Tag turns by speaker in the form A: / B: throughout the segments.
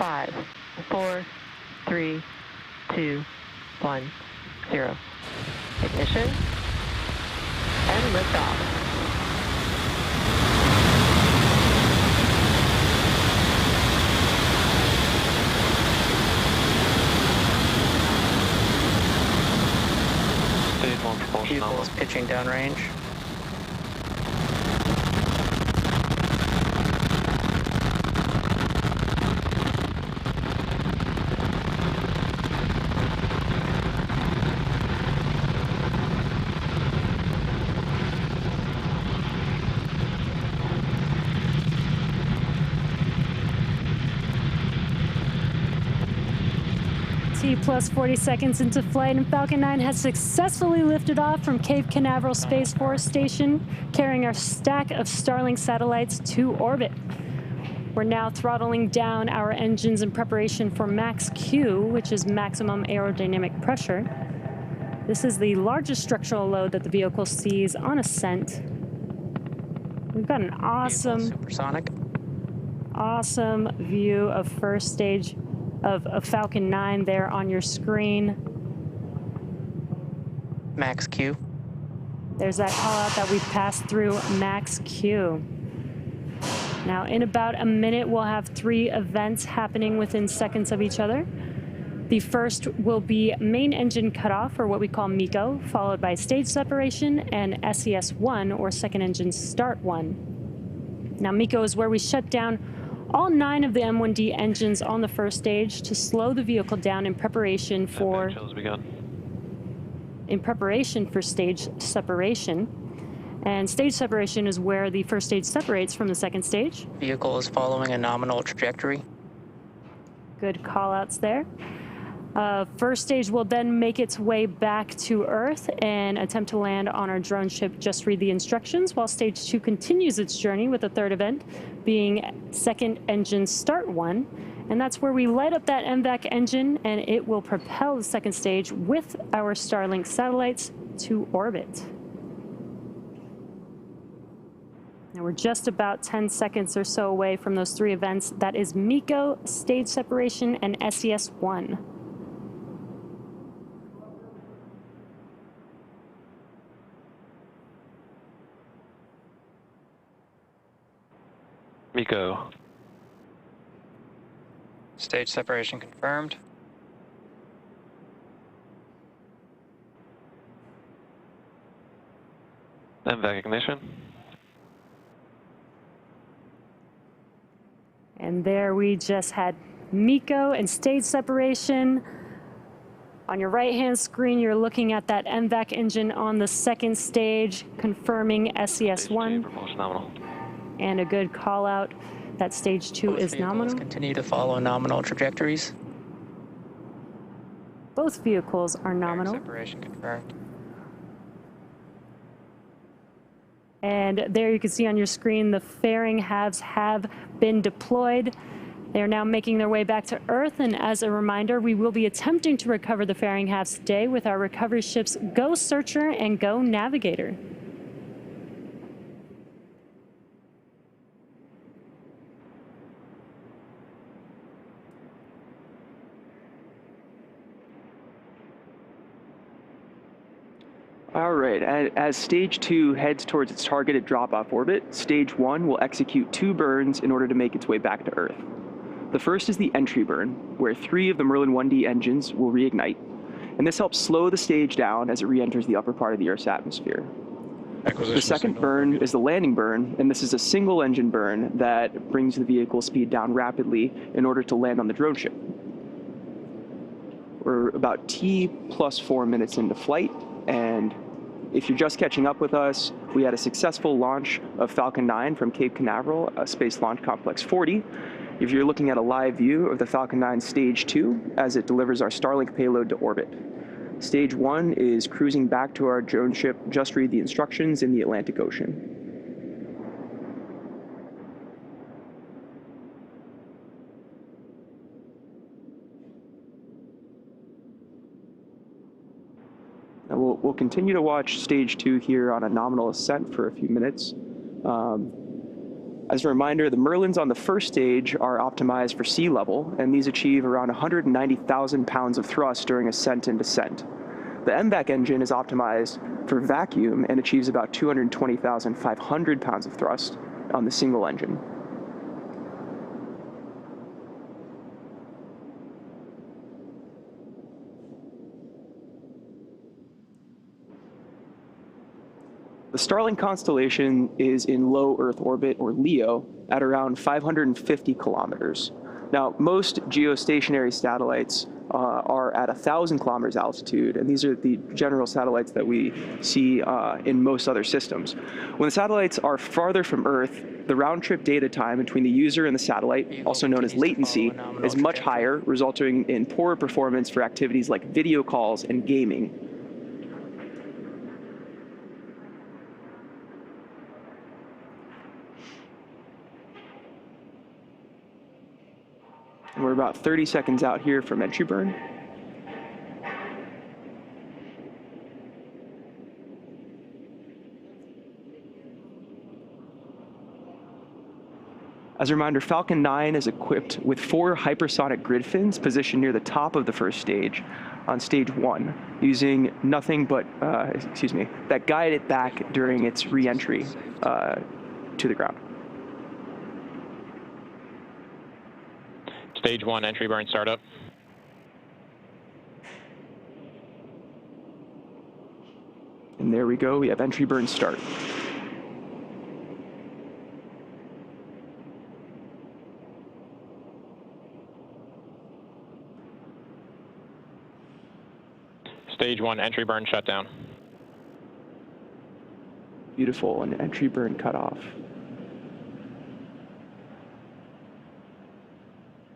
A: 5, 4, 3, 2, 1, 0. Ignition and liftoff.
B: Stage 1 propulsion
C: Vehicle is
B: nominal.
C: pitching downrange.
D: Plus 40 seconds into flight, and Falcon 9 has successfully lifted off from Cape Canaveral Space Force Station, carrying our stack of Starlink satellites to orbit. We're now throttling down our engines in preparation for max Q, which is maximum aerodynamic pressure. This is the largest structural load that the vehicle sees on ascent. We've got an awesome,
C: supersonic.
D: awesome view of first stage of Falcon 9 there on your screen.
C: Max Q.
D: There's that call out that we've passed through max Q. Now, in about a minute, we'll have 3 events happening within seconds of each other. The first will be main engine cutoff, or what we call MECO, followed by stage separation and SES-1, or second engine start 1. Now, MECO is where we shut down all 9 of the M1D engines on the first stage to slow the vehicle down in preparation for stage separation. And stage separation is where the first stage separates from the second stage.
C: Vehicle is following a nominal trajectory.
D: Good call-outs there. First stage will then make its way back to Earth and attempt to land on our drone ship, Just Read the Instructions, while stage 2 continues its journey with the third event being second engine start 1. And that's where we light up that MVAC engine, and it will propel the second stage with our Starlink satellites to orbit. Now we're just about 10 seconds or so away from those 3 events. That is MECO, stage separation, and SES-1.
B: MECO.
C: Stage separation confirmed.
B: MVAC ignition.
D: And there we just had MECO and stage separation. On your right-hand screen, you're looking at that MVAC engine on the second stage, confirming SES-1.
B: Propulsion nominal.
D: And a good call out that stage 2
C: Both
D: is
C: vehicles
D: nominal.
C: continue to follow nominal trajectories.
D: Both vehicles are nominal.
C: Separation confirmed.
D: And there you can see on your screen the fairing halves have been deployed. They are now making their way back to Earth, and as a reminder, we will be attempting to recover the fairing halves today with our recovery ships Go Searcher and Go Navigator.
E: All right, as stage 2 heads towards its targeted drop-off orbit, stage 1 will execute 2 burns in order to make its way back to Earth. The first is the entry burn, where 3 of the Merlin 1D engines will reignite, and this helps slow the stage down as it re-enters the upper part of the Earth's atmosphere. The second burn is the landing burn, and this is a single engine burn that brings the vehicle speed down rapidly in order to land on the drone ship. We're about T plus 4 minutes into flight, and if you're just catching up with us, we had a successful launch of Falcon 9 from Cape Canaveral, Space Launch Complex 40. If you're looking at a live view of the Falcon 9 Stage 2 as it delivers our Starlink payload to orbit. Stage 1 is cruising back to our drone ship, Just Read the Instructions, in the Atlantic Ocean. Now we'll continue to watch Stage 2 here on a nominal ascent for a few minutes. As a reminder, the Merlins on the first stage are optimized for sea level, and these achieve around 190,000 pounds of thrust during ascent and descent. The MVAC engine is optimized for vacuum and achieves about 220,500 pounds of thrust on the single engine. The Starlink constellation is in low Earth orbit, or LEO, at around 550 kilometers. Now, most geostationary satellites are at 1,000 kilometers altitude, and these are the general satellites that we see in most other systems. When the satellites are farther from Earth, the round-trip data time between the user and the satellite, also known as latency, is much higher, resulting in poorer performance for activities like video calls and gaming. And we're about 30 seconds out here from entry burn. As a reminder, Falcon 9 is equipped with 4 hypersonic grid fins positioned near the top of the first stage on stage 1, using nothing but, that guide it back during its re-entry to the ground.
B: Stage 1 entry burn startup.
E: And there we go, we have entry burn start.
B: Stage 1 entry burn shutdown.
E: Beautiful, and entry burn cutoff.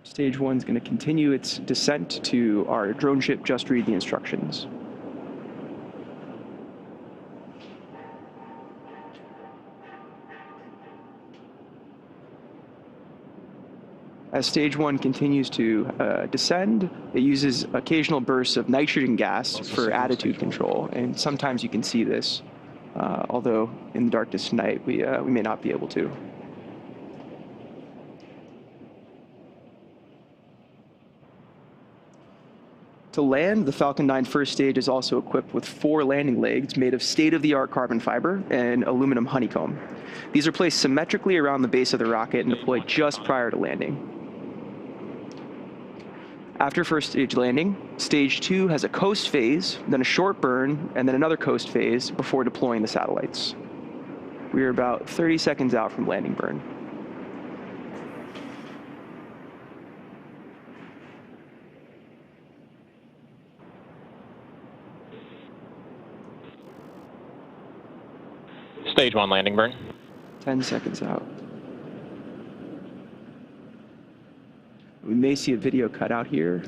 E: Stage 1 is going to continue its descent to our drone ship. Just read the instructions. As stage 1 continues to descend, it uses occasional bursts of nitrogen gas for attitude control, and sometimes you can see this, although in the darkest night we may not be able to. To land, the Falcon 9 first stage is also equipped with 4 landing legs made of state-of-the-art carbon fiber and aluminum honeycomb. These are placed symmetrically around the base of the rocket and deployed just prior to landing. After first stage landing, stage 2 has a coast phase, then a short burn, and then another coast phase before deploying the satellites. We are about 30 seconds out from landing burn.
B: Stage 1 landing burn.
E: 10 seconds out. We may see a video cut out here.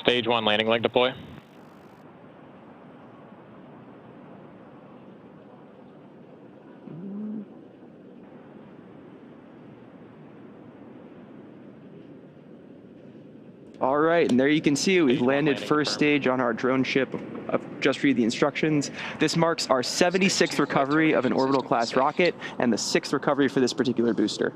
B: Stage 1 landing leg deploy.
E: All right, and there you can see we've landed first stage on our drone ship. Just read the instructions. This marks our 76th recovery of an orbital class rocket and the 6th recovery for this particular booster.